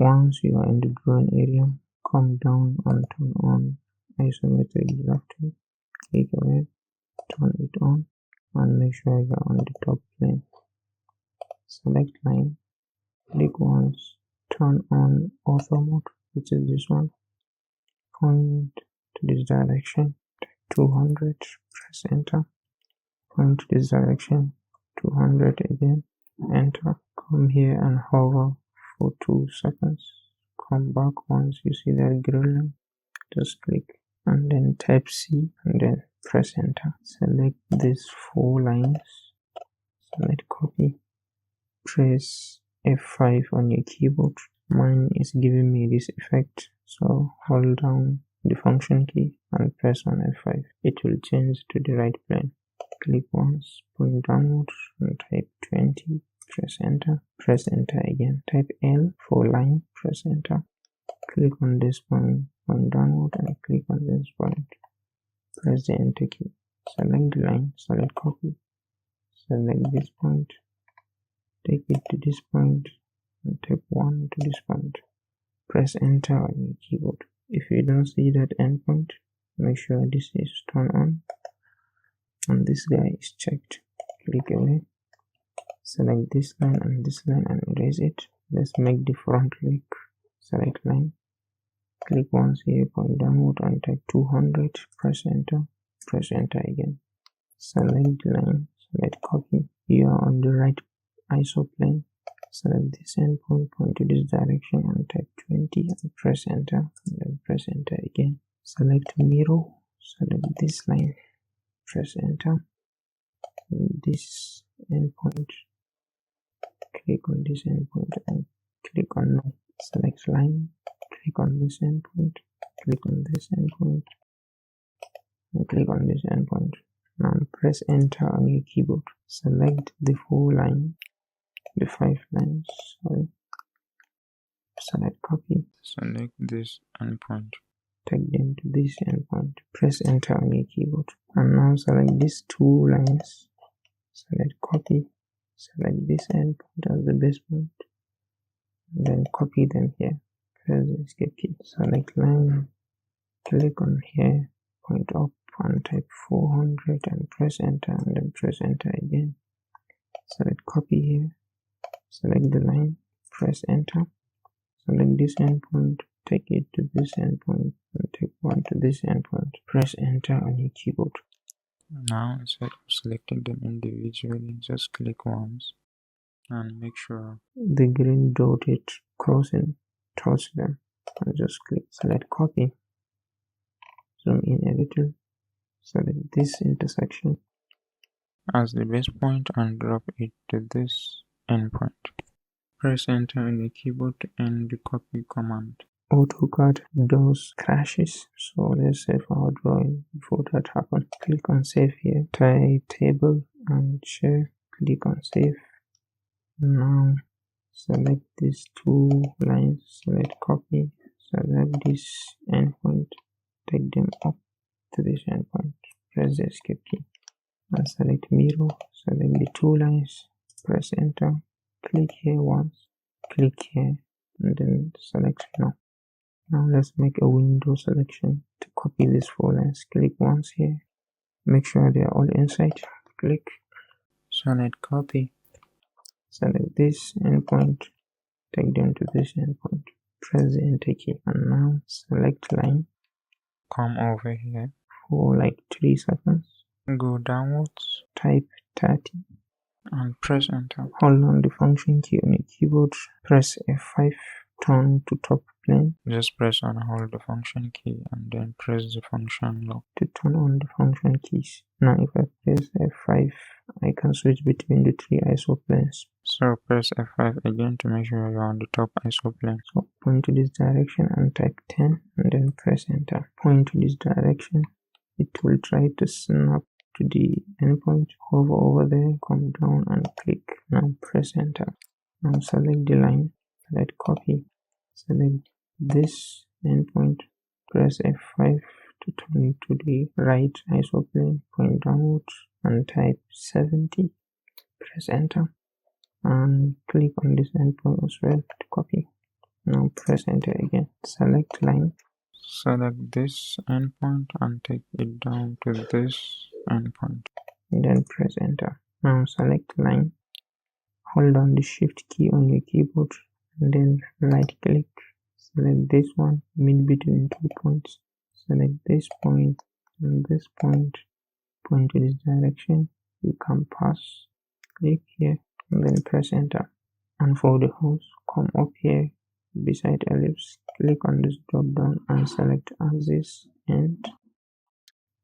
Once you are in the drawing area, come down and turn on isometric drafting. Click away, turn it on, and make sure you are on the top plane. Select line, click once, turn on ortho mode, which is this one. Point to this direction, 200, press enter. Point to this direction, 200 again, enter. Come here and hover for 2 seconds. Come back once you see that green line, just click and then type C and then press enter. Select these 4 lines, select copy, press F5 on your keyboard. Mine is giving me this effect, so hold down the function key and press on F5. It will change to the right plane. Click once, point downwards and type 20, press enter again, type L for line, press enter. Click on this point, point downward and click on this point, press the enter key. Select the line, select copy, select this point, take it to this point and type 1 to this point, press enter on your keyboard. If you don't see that endpoint, make sure this is turned on and this guy is checked. Click away, select this line and erase it. Let's make the front leg. Select line, click once here, point downward and type 200, press enter again. Select the line, select copy. You are on the right ISO plane. Select this endpoint, point to this direction and type 20 and press enter and then press enter again. Select mirror, select this line, press enter. This endpoint, click on this endpoint and click on no. Select line, click on this endpoint, click on this endpoint, and click on this endpoint. Now press enter on your keyboard. Select the 4 lines, the 5 lines, select copy, select this endpoint, take them to this endpoint, press enter on your keyboard, and now select these 2 lines, select copy, select this endpoint as the base point, and then copy them here, press the escape key. Select line, click on here, point up and type 400 and press enter and then press enter again. Select copy here, select the line, press enter, select this endpoint, take it to this endpoint and take 1 to this endpoint, press enter on your keyboard. Now instead of selecting them individually, just click once and make sure the green dotted crossing touch them and just click. Select copy, zoom in a little, select this intersection as the base point and drop it to this endpoint. Press enter on the keyboard to end the copy command. AutoCAD does crashes, so let's save our drawing before that happens. Click on save here, type table and share, click on save. Now select these 2 lines, select copy, select this endpoint, take them up to this endpoint, press the escape key and select mirror, select the 2 lines, press enter, click here once, click here and then select no. Now let's make a window selection to copy these 4 lines. Click once here, make sure they are all inside, click, select copy, select this endpoint, take them to this endpoint, press the enter key and now select line, come over here for like 3 seconds, go downwards, type 30 and press enter. Hold on the function key on your keyboard, press F5, turn to top plane. Just press and hold the function key and then press the function lock to turn on the function keys. Now if I press F5, I can switch between the 3 ISO planes. So press F5 again to make sure you're on the top ISO plane. So point to this direction and type 10 and then press enter. Point to this direction, it will try to snap to the endpoint. Hover over there, come down and click. Now press enter. Now select the line, select copy, select this endpoint, press F5 to turn to the right ISO plane, point downwards and type 70, press enter and click on this endpoint as well to copy. Now Now press enter again. Select line. Select this endpoint and take it down to this endpoint. And then press enter. Now select line. Hold down the shift key on your keyboard and then right click. Select this one, mid between 2 points. Select this point and this point. Point to this direction. You can pass. Click here and then press enter. And for the hose, come up here beside ellipse, click on this drop down and select axis, and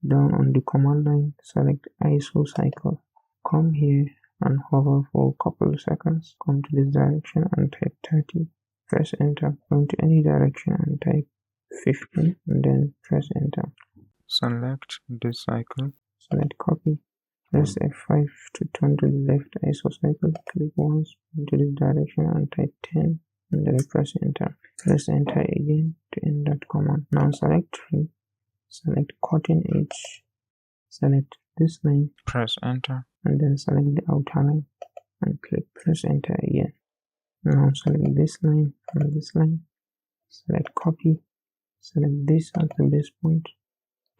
down on the command line select ISO cycle. Come here and hover for a couple of seconds. Come to this direction and type 30. Press enter. Go to any direction and type 50 and then press enter. Select this cycle. Select copy. Press F5 to turn to the left ISO cycle. Click once into this direction and type 10 and then press enter. Press enter again to end that command. Now select trim. Select cutting edge. Select this line. Press enter. And then select the outer line and click press enter again. Now select this line and this line. Select copy. Select this as the base point.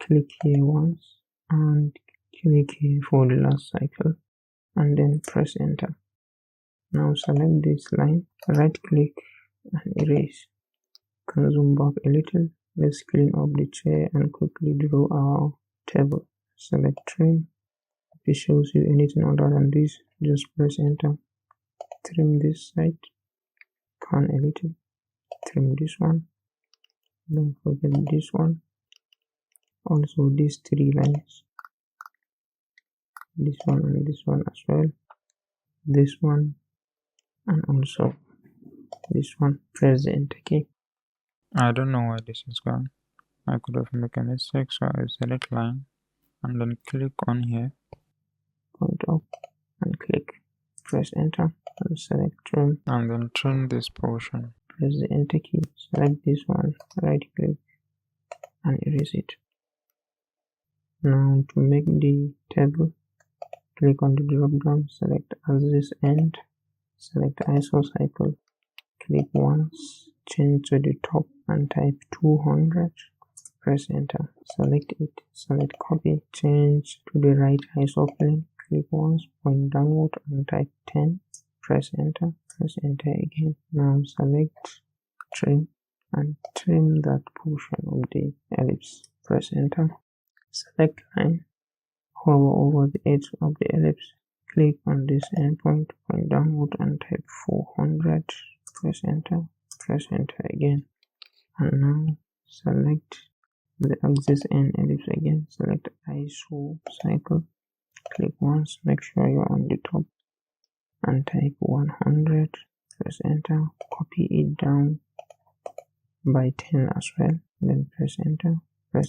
Click here once and click here for the last cycle and then press enter. Now select this line, right click and erase. Can zoom back a little. Let's clean up the chair and quickly draw our table. Select trim. If it shows you anything other than this, just press enter. Trim this side. Pan a little. Trim this one. Don't forget this one. Also these 3 lines. This one and this one as well. This one and also this one. Press the enter key. I don't know why this is gone. I could have made a mistake, so I select line and then click on here. Point up and click. Press enter and select trim. And then trim this portion. Press the enter key. Select this one. Right click and erase it. Now to make the table, click on the drop down, select axis end, select ISO cycle, click once, change to the top and type 200, press enter, select it, select copy, change to the right ISO plane, click once, point downward and type 10, press enter again. Now select trim and trim that portion of the ellipse, press enter. Select line, hover over the edge of the ellipse, click on this endpoint, point downward and type 400, press enter again. And now select the axis and ellipse again, select ISO cycle, click once, make sure you're on the top and type 100, press enter, copy it down by 10 as well, then press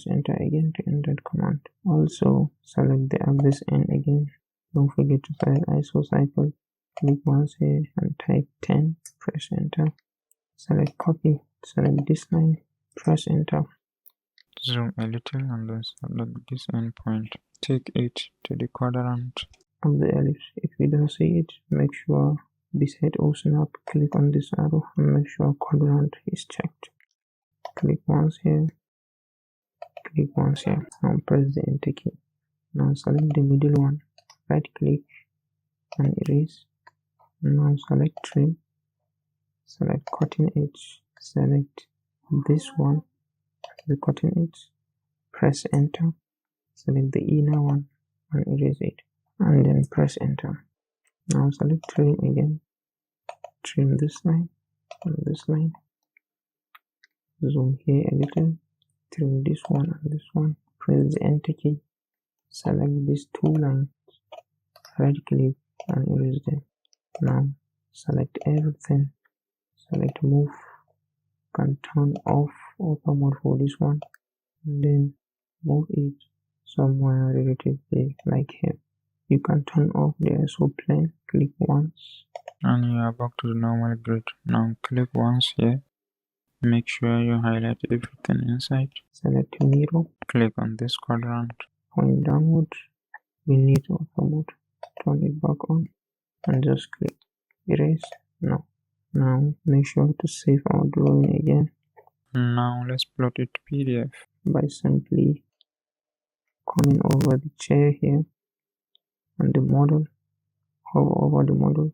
enter again to end that command. Also select the axis end again. Don't forget to select ISO cycle. Click once here and type 10. Press enter. Select copy. Select this line. Press enter. Zoom a little and then select this endpoint. Take it to the quadrant of the ellipse. If you don't see it, make sure beside open up, click on this arrow and make sure quadrant is checked. Click once here. Click once here. Now press the enter key. Now select the middle one. Right click and erase. Now select trim. Select cutting edge. Select this one, the cutting edge. Press enter. Select the inner one and erase it. And then press enter. Now select trim again. Trim this line and this line. Zoom here a little. Trim this one and this one. Press the enter key. Select these 2 lines. Right click and erase them. Now select everything. Select move. Can turn off auto mode for this one. And then move it somewhere relatively like here. You can turn off the ISO plane. Click once. And you are back to the normal grid. Now click once here. Make sure you highlight everything inside. Select mirror. Click on this quadrant. Point downward. We need auto mode. Turn it back on and just click erase. Now Now make sure to save our drawing again. Now let's plot it to PDF by simply coming over the chair here and the model, hover over the model,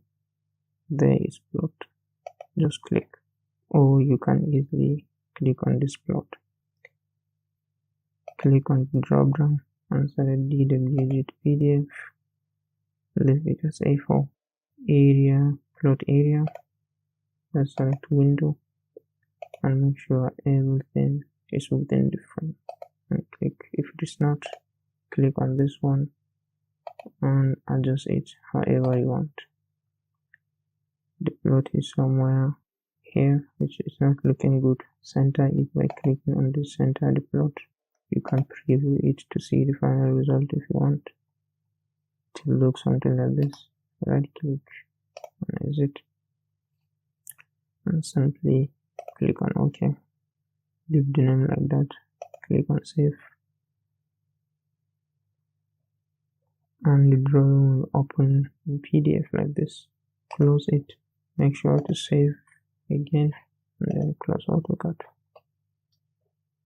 there is plot. Just click, or you can easily click on this plot. Click on the drop down and select DWG to PDF. Leave it as A4. Area, plot area. Let's select window and make sure everything is within the frame. And click. If it is not, click on this one and adjust it however you want. The plot is somewhere here, which is not looking good. Center it by clicking on the center of the plot. You can preview it to see the final result if you want. It will look something like this. Right click and exit and simply click on OK. Leave the name like that. Click on save and the drawing will open in PDF like this. Close it. Make sure to save again and then close AutoCAD.